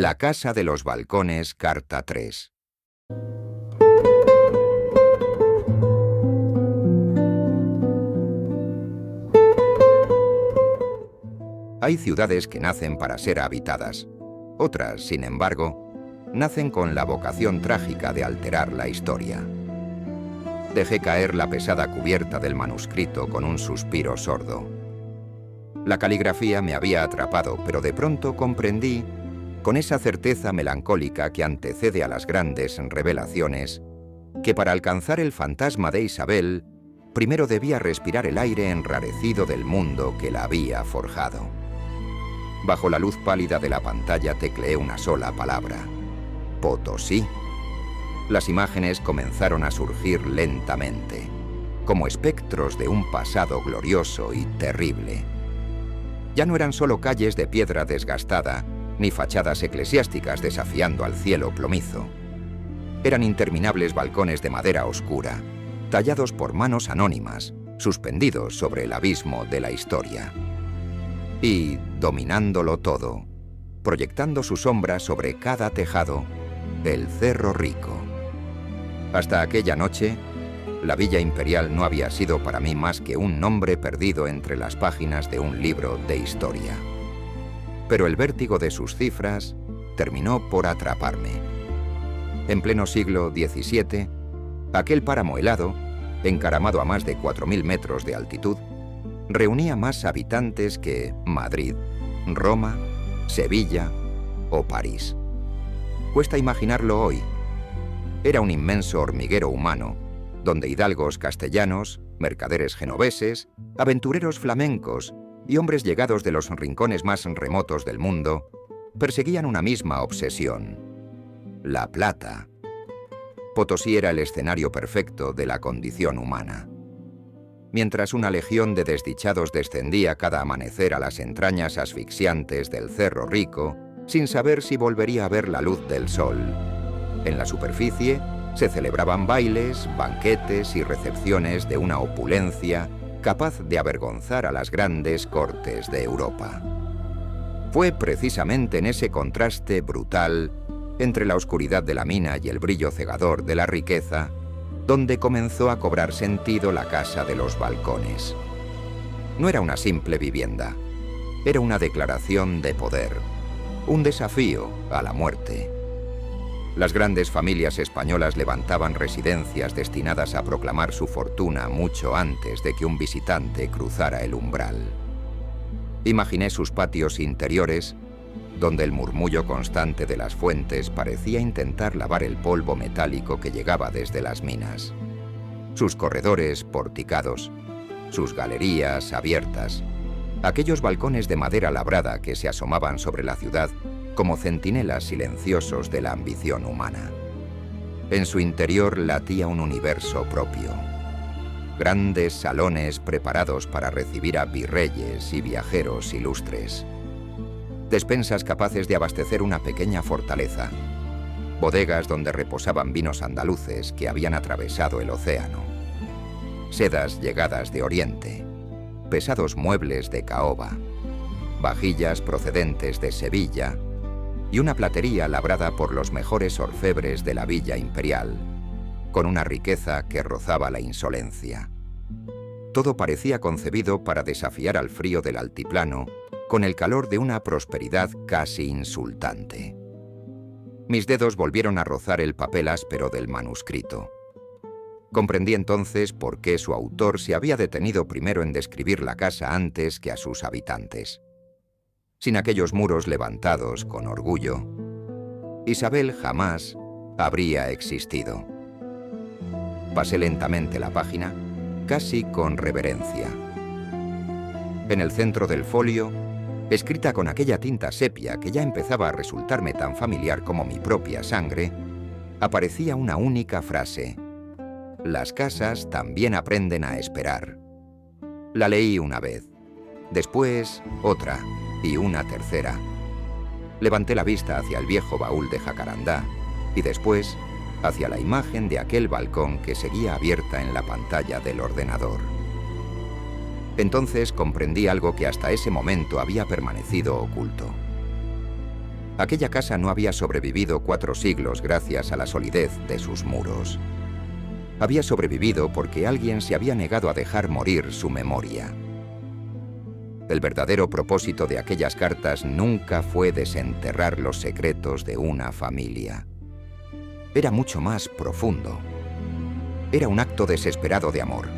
La casa de los balcones, carta 3. Hay ciudades que nacen para ser habitadas. Otras, sin embargo, nacen con la vocación trágica de alterar la historia. Dejé caer la pesada cubierta del manuscrito con un suspiro sordo. La caligrafía me había atrapado, pero de pronto comprendí, con esa certeza melancólica que antecede a las grandes revelaciones, que para alcanzar el fantasma de Isabel, primero debía respirar el aire enrarecido del mundo que la había forjado. Bajo la luz pálida de la pantalla tecleé una sola palabra: Potosí. Las imágenes comenzaron a surgir lentamente, como espectros de un pasado glorioso y terrible. Ya no eran solo calles de piedra desgastada, ni fachadas eclesiásticas desafiando al cielo plomizo. Eran interminables balcones de madera oscura, tallados por manos anónimas, suspendidos sobre el abismo de la historia. Y, dominándolo todo, proyectando su sombra sobre cada tejado, el Cerro Rico. Hasta aquella noche, la Villa Imperial no había sido para mí más que un nombre perdido entre las páginas de un libro de historia. Pero el vértigo de sus cifras terminó por atraparme. En pleno siglo XVII, aquel páramo helado, encaramado a más de 4.000 metros de altitud, reunía más habitantes que Madrid, Roma, Sevilla o París. Cuesta imaginarlo hoy. Era un inmenso hormiguero humano, donde hidalgos castellanos, mercaderes genoveses, aventureros flamencos y hombres llegados de los rincones más remotos del mundo perseguían una misma obsesión: la plata. Potosí era el escenario perfecto de la condición humana. Mientras una legión de desdichados descendía cada amanecer a las entrañas asfixiantes del Cerro Rico, sin saber si volvería a ver la luz del sol. En la superficie se celebraban bailes, banquetes y recepciones de una opulencia capaz de avergonzar a las grandes cortes de Europa. Fue precisamente en ese contraste brutal entre la oscuridad de la mina y el brillo cegador de la riqueza donde comenzó a cobrar sentido la casa de los balcones. No era una simple vivienda, era una declaración de poder, un desafío a la muerte. Las grandes familias españolas levantaban residencias destinadas a proclamar su fortuna mucho antes de que un visitante cruzara el umbral. Imaginé sus patios interiores, donde el murmullo constante de las fuentes parecía intentar lavar el polvo metálico que llegaba desde las minas. Sus corredores porticados, sus galerías abiertas, aquellos balcones de madera labrada que se asomaban sobre la ciudad como centinelas silenciosos de la ambición humana. En su interior latía un universo propio. Grandes salones preparados para recibir a virreyes y viajeros ilustres. Despensas capaces de abastecer una pequeña fortaleza. Bodegas donde reposaban vinos andaluces que habían atravesado el océano. Sedas llegadas de Oriente. Pesados muebles de caoba. Vajillas procedentes de Sevilla. Y una platería labrada por los mejores orfebres de la Villa Imperial, con una riqueza que rozaba la insolencia. Todo parecía concebido para desafiar al frío del altiplano con el calor de una prosperidad casi insultante. Mis dedos volvieron a rozar el papel áspero del manuscrito. Comprendí entonces por qué su autor se había detenido primero en describir la casa antes que a sus habitantes. Sin aquellos muros levantados con orgullo, Isabel jamás habría existido. Pasé lentamente la página, casi con reverencia. En el centro del folio, escrita con aquella tinta sepia que ya empezaba a resultarme tan familiar como mi propia sangre, aparecía una única frase: las casas también aprenden a esperar. La leí una vez, después otra y una tercera. Levanté la vista hacia el viejo baúl de jacarandá y después hacia la imagen de aquel balcón que seguía abierta en la pantalla del ordenador. Entonces comprendí algo que hasta ese momento había permanecido oculto. Aquella casa no había sobrevivido 4 siglos gracias a la solidez de sus muros. Había sobrevivido porque alguien se había negado a dejar morir su memoria. El verdadero propósito de aquellas cartas nunca fue desenterrar los secretos de una familia. Era mucho más profundo. Era un acto desesperado de amor.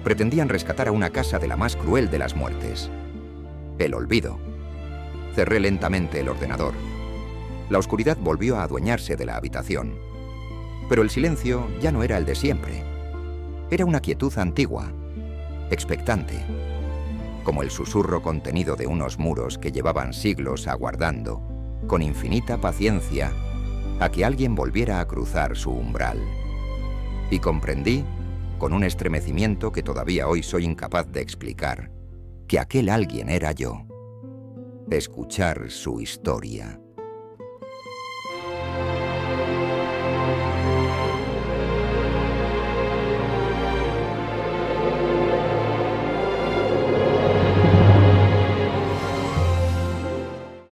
Pretendían rescatar a una casa de la más cruel de las muertes. El olvido. Cerré lentamente el ordenador. La oscuridad volvió a adueñarse de la habitación. Pero el silencio ya no era el de siempre. Era una quietud antigua, expectante, como el susurro contenido de unos muros que llevaban siglos aguardando, con infinita paciencia, a que alguien volviera a cruzar su umbral. Y comprendí, con un estremecimiento que todavía hoy soy incapaz de explicar, que aquel alguien era yo. Escuchar su historia.